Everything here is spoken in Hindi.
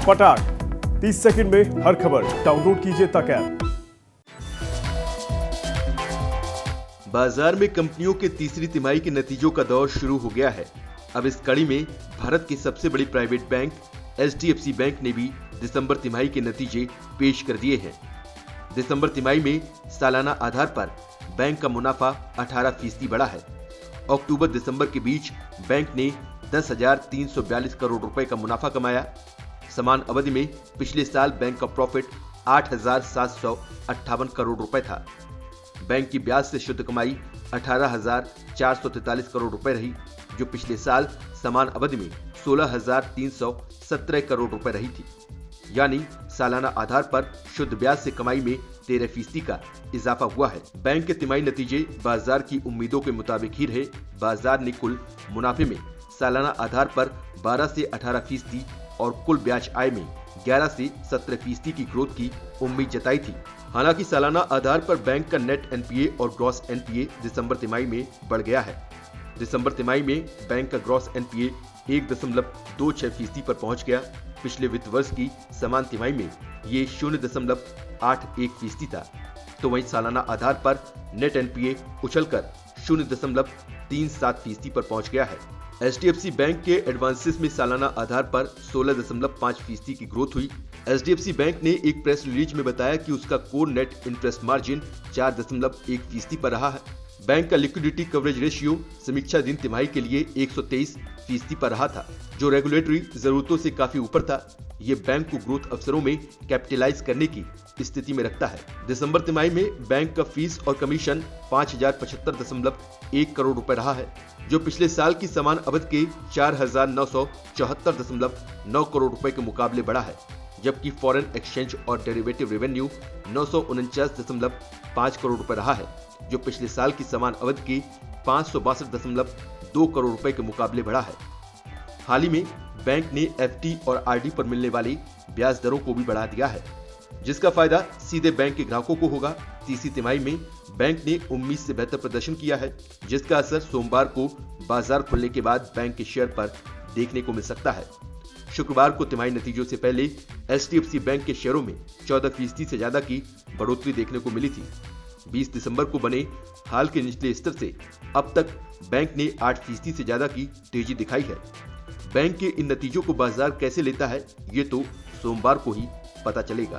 फटाक 30 सेकंड में हर खबर डाउनलोड कीजिए तक ऐप। बाजार में कंपनियों के तीसरी तिमाही के नतीजों का दौर शुरू हो गया है। अब इस कड़ी में भारत की सबसे बड़ी प्राइवेट बैंक HDFC बैंक ने भी दिसंबर तिमाही के नतीजे पेश कर दिए हैं। दिसंबर तिमाही में सालाना आधार पर बैंक का मुनाफा 18% बढ़ा है। अक्टूबर दिसंबर के बीच बैंक ने 10,342 करोड़ रुपए का मुनाफा कमाया। समान अवधि में पिछले साल बैंक का प्रॉफिट 8,758 करोड़ रुपए था। बैंक की ब्याज से शुद्ध कमाई 18,443 करोड़ रुपए रही, जो पिछले साल समान अवधि में 16,317 करोड़ रुपए रही थी। यानी सालाना आधार पर शुद्ध ब्याज से कमाई में 13% का इजाफा हुआ है। बैंक के तिमाही नतीजे बाजार की उम्मीदों के मुताबिक ही रहे। बाजार ने कुल मुनाफे में सालाना आधार पर 12 से 18% और कुल ब्याज आय में 11 से 17% की ग्रोथ की उम्मीद जताई थी। हालांकि सालाना आधार पर बैंक का नेट NPA और ग्रॉस NPA दिसंबर तिमाही में बढ़ गया है। दिसंबर तिमाही में बैंक का ग्रॉस NPA 1.26% पर पहुंच गया। पिछले वित्त वर्ष की समान तिमाही में ये 0.81% था। तो वहीं सालाना आधार पर नेट NPA उछलकर 0.37% पर पहुंच गया है। HDFC बैंक के एडवांसेस में सालाना आधार पर 16.5% की ग्रोथ हुई। HDFC बैंक ने एक प्रेस रिलीज में बताया कि उसका कोर नेट इंटरेस्ट मार्जिन 4.1% पर रहा है। बैंक का लिक्विडिटी कवरेज रेशियो समीक्षा दिन तिमाही के लिए 123% पर रहा था, जो रेगुलेटरी जरूरतों से काफी ऊपर था। ये बैंक को ग्रोथ अवसरों में कैपिटलाइज करने की स्थिति में रखता है। दिसंबर तिमाही में बैंक का फीस और कमीशन 5,075.1 करोड़ रुपए रहा है, जो पिछले साल की समान अवधि के 4,974.9 करोड़ रुपए के मुकाबले बढ़ा है। जबकि फॉरेन एक्सचेंज और डेरिवेटिव रेवेन्यू 949.5 करोड़ रुपए रहा है, जो पिछले साल की समान अवधि के 562.2 करोड़ रुपए के मुकाबले बढ़ा है। हाल ही में बैंक ने FD और RD पर मिलने वाली ब्याज दरों को भी बढ़ा दिया है, जिसका फायदा सीधे बैंक के ग्राहकों को होगा। तीसरी तिमाही में बैंक ने उम्मीद से बेहतर प्रदर्शन किया है, जिसका असर सोमवार को बाजार खुलने के बाद बैंक के शेयर पर देखने को मिल सकता है। शुक्रवार को तिमाही नतीजों से पहले HDFC बैंक के शेयरों में 14% से ज्यादा की बढ़ोतरी देखने को मिली थी। 20 दिसंबर को बने हाल के निचले स्तर से अब तक बैंक ने 8% से ज्यादा की तेजी दिखाई है। बैंक के इन नतीजों को बाजार कैसे लेता है, ये तो सोमवार को ही पता चलेगा।